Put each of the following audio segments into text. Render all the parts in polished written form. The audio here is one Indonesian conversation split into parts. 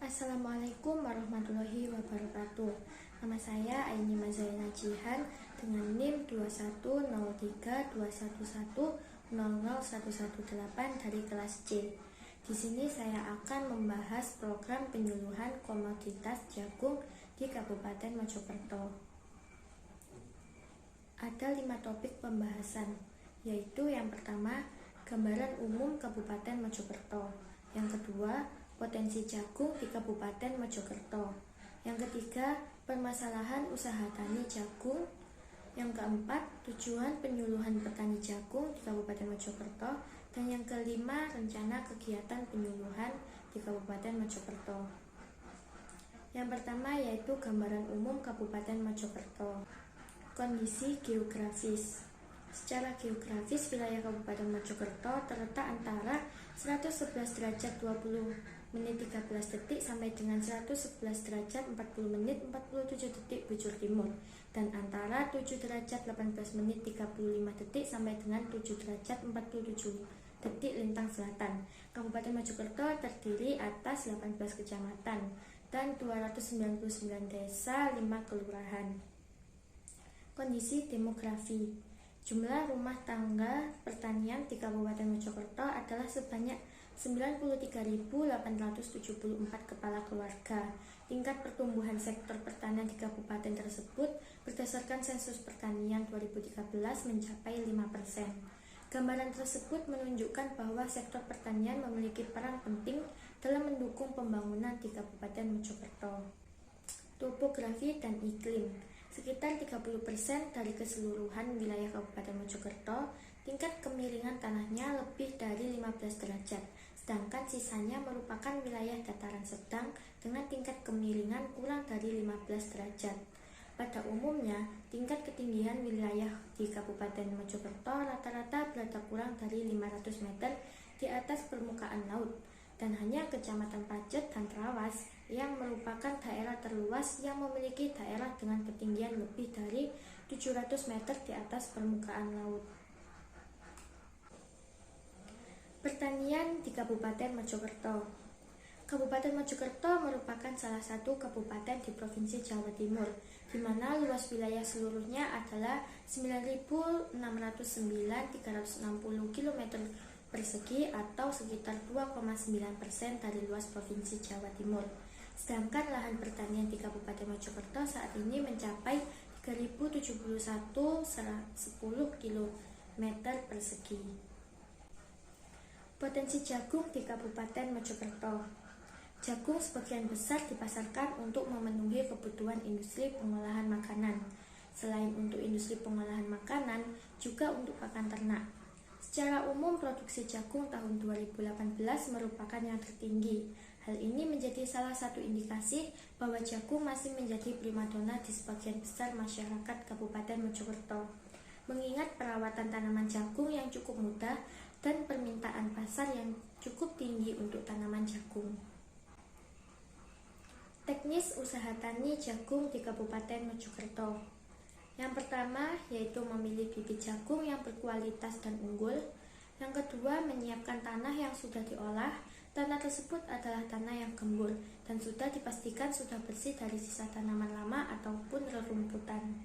Assalamualaikum warahmatullahi wabarakatuh. Nama saya Aini Mazaina Jihan dengan NIM 2103211000118 dari kelas C. Di sini saya akan membahas program penyuluhan komoditas jagung di Kabupaten Mojokerto. Ada 5 topik pembahasan, yaitu yang pertama, gambaran umum Kabupaten Mojokerto. Yang kedua, potensi jagung di Kabupaten Mojokerto. Yang ketiga, permasalahan usaha tani jagung. Yang keempat, tujuan penyuluhan petani jagung di Kabupaten Mojokerto. Dan yang kelima, rencana kegiatan penyuluhan di Kabupaten Mojokerto. Yang pertama yaitu gambaran umum Kabupaten Mojokerto. Kondisi geografis. Secara geografis, wilayah Kabupaten Mojokerto terletak antara 111 derajat 20 menit 13 detik sampai dengan 111 derajat 40 menit 47 detik bujur timur, dan antara 7 derajat 18 menit 35 detik sampai dengan 7 derajat 47 detik lintang selatan. Kabupaten Mojokerto terdiri atas 18 kecamatan dan 299 desa, 5 kelurahan. Kondisi demografi. Jumlah rumah tangga pertanian di Kabupaten Mojokerto adalah sebanyak 93.874 kepala keluarga. Tingkat pertumbuhan sektor pertanian di kabupaten tersebut berdasarkan sensus pertanian 2013 mencapai 5%. Gambaran tersebut menunjukkan bahwa sektor pertanian memiliki peran penting dalam mendukung pembangunan di Kabupaten Mojokerto. Topografi dan iklim. Sekitar 30% dari keseluruhan wilayah Kabupaten Mojokerto, tingkat kemiringan tanahnya lebih dari 15 derajat, sedangkan sisanya merupakan wilayah dataran sedang dengan tingkat kemiringan kurang dari 15 derajat. Pada umumnya, tingkat ketinggian wilayah di Kabupaten Mojokerto rata-rata berada kurang dari 500 meter di atas permukaan laut, dan hanya Kecamatan Pacet dan Trawas yang merupakan daerah terluas yang memiliki daerah dengan ketinggian lebih dari 700 meter di atas permukaan laut. Pertanian di Kabupaten Mojokerto. Kabupaten Mojokerto merupakan salah satu kabupaten di Provinsi Jawa Timur, di mana luas wilayah seluruhnya adalah 9.609.360 km persegi atau sekitar 2,9% dari luas Provinsi Jawa Timur. Sedangkan lahan pertanian di Kabupaten Mojokerto saat ini mencapai 3.071,10 km persegi. Potensi jagung di Kabupaten Mojokerto. Jagung sebagian besar dipasarkan untuk memenuhi kebutuhan industri pengolahan makanan. Selain untuk industri pengolahan makanan, juga untuk pakan ternak. Secara umum, produksi jagung tahun 2018 merupakan yang tertinggi. Hal ini menjadi salah satu indikasi bahwa jagung masih menjadi primadona di sebagian besar masyarakat Kabupaten Mojokerto. Mengingat perawatan tanaman jagung yang cukup mudah dan permintaan pasar yang cukup tinggi untuk tanaman jagung. Teknis usaha tani jagung di Kabupaten Mojokerto. Yang pertama yaitu memilih bibit jagung yang berkualitas dan unggul. Yang kedua, menyiapkan tanah yang sudah diolah. Tanah tersebut adalah tanah yang gembur dan sudah dipastikan sudah bersih dari sisa tanaman lama ataupun rerumputan.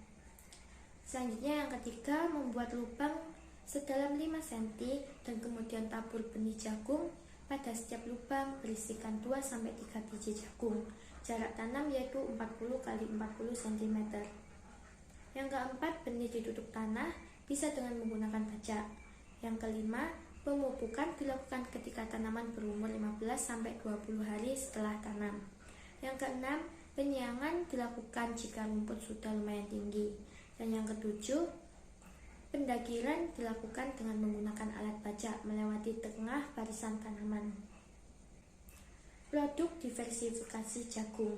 Selanjutnya yang ketiga, membuat lubang sedalam 5 cm dan kemudian tabur benih jagung. Pada setiap lubang berisikan 2-3 biji jagung. Jarak tanam yaitu 40 x 40 cm. Yang keempat, benih ditutup tanah, bisa dengan menggunakan bajak. Yang kelima, pemupukan dilakukan ketika tanaman berumur 15-20 hari setelah tanam. Yang keenam, penyiangan dilakukan jika rumput sudah lumayan tinggi. Dan yang ketujuh, pendakiran dilakukan dengan menggunakan alat bajak melewati tengah barisan tanaman. Produk diversifikasi jagung.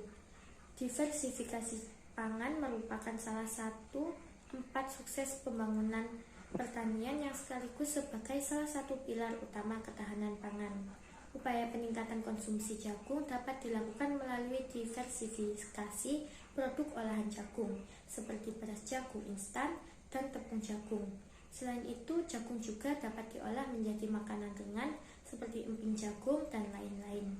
Diversifikasi pangan merupakan salah satu 4 sukses pembangunan pertanian yang sekaligus sebagai salah satu pilar utama ketahanan pangan. Upaya peningkatan konsumsi jagung dapat dilakukan melalui diversifikasi produk olahan jagung, seperti beras jagung instan dan tepung jagung. Selain itu, jagung juga dapat diolah menjadi makanan ringan seperti emping jagung dan lain-lain.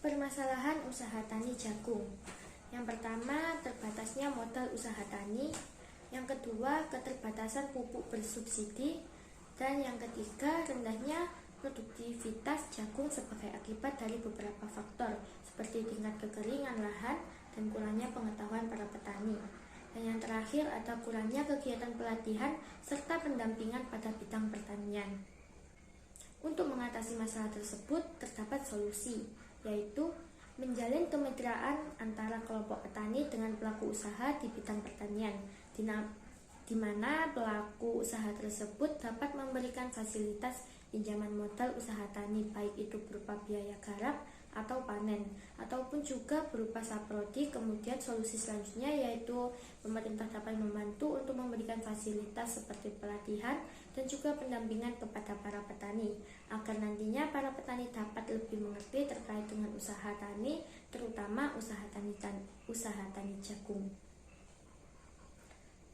Permasalahan usaha tani jagung. Yang pertama, terbatasnya modal usaha tani. Yang kedua, keterbatasan pupuk bersubsidi. Dan yang ketiga, rendahnya produktivitas jagung sebagai akibat dari beberapa faktor seperti tingkat kekeringan lahan dan kurangnya pengetahuan para petani. Dan yang terakhir, ada kurangnya kegiatan pelatihan serta pendampingan pada bidang pertanian. Untuk mengatasi masalah tersebut, terdapat solusi, yaitu menjalin kemitraan antara kelompok petani dengan pelaku usaha di bidang pertanian, di mana pelaku usaha tersebut dapat memberikan fasilitas pinjaman modal usaha tani, baik itu berupa biaya garap atau panen, ataupun juga berupa saprodi. Kemudian solusi selanjutnya yaitu pemerintah dapat membantu untuk memberikan fasilitas seperti pelatihan dan juga pendampingan kepada para petani, agar nantinya para petani dapat lebih mengerti terkait dengan usaha tani, terutama usaha tani jagung.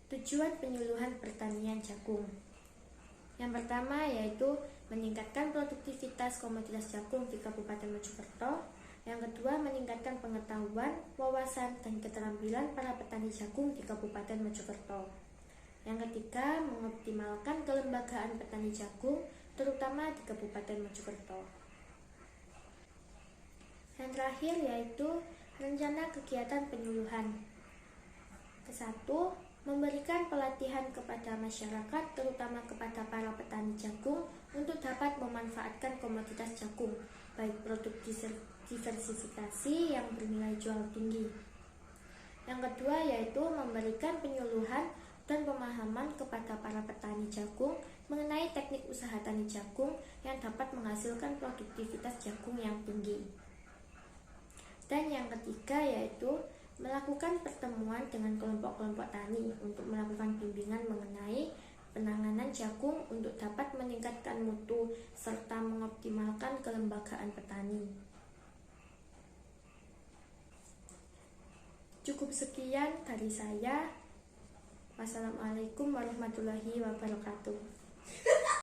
Tujuan penyuluhan pertanian jagung. Yang pertama yaitu meningkatkan produktivitas komoditas jagung di Kabupaten Mojokerto. Yang kedua, meningkatkan pengetahuan, wawasan, dan keterampilan para petani jagung di Kabupaten Mojokerto. Yang ketiga, mengoptimalkan kelembagaan petani jagung, terutama di Kabupaten Mojokerto. Yang terakhir yaitu rencana kegiatan penyuluhan. Kesatu, memberikan pelatihan kepada masyarakat, terutama kepada para petani jagung, untuk dapat memanfaatkan komoditas jagung, baik produk diversifikasi yang bernilai jual tinggi. Yang kedua yaitu memberikan penyuluhan dan pemahaman kepada para petani jagung mengenai teknik usaha tani jagung yang dapat menghasilkan produktivitas jagung yang tinggi. Dan yang ketiga yaitu melakukan pertemuan dengan kelompok-kelompok tani untuk melakukan bimbingan mengenai penanganan jagung untuk dapat meningkatkan mutu serta mengoptimalkan kelembagaan petani. Cukup sekian dari saya. Wassalamualaikum warahmatullahi wabarakatuh.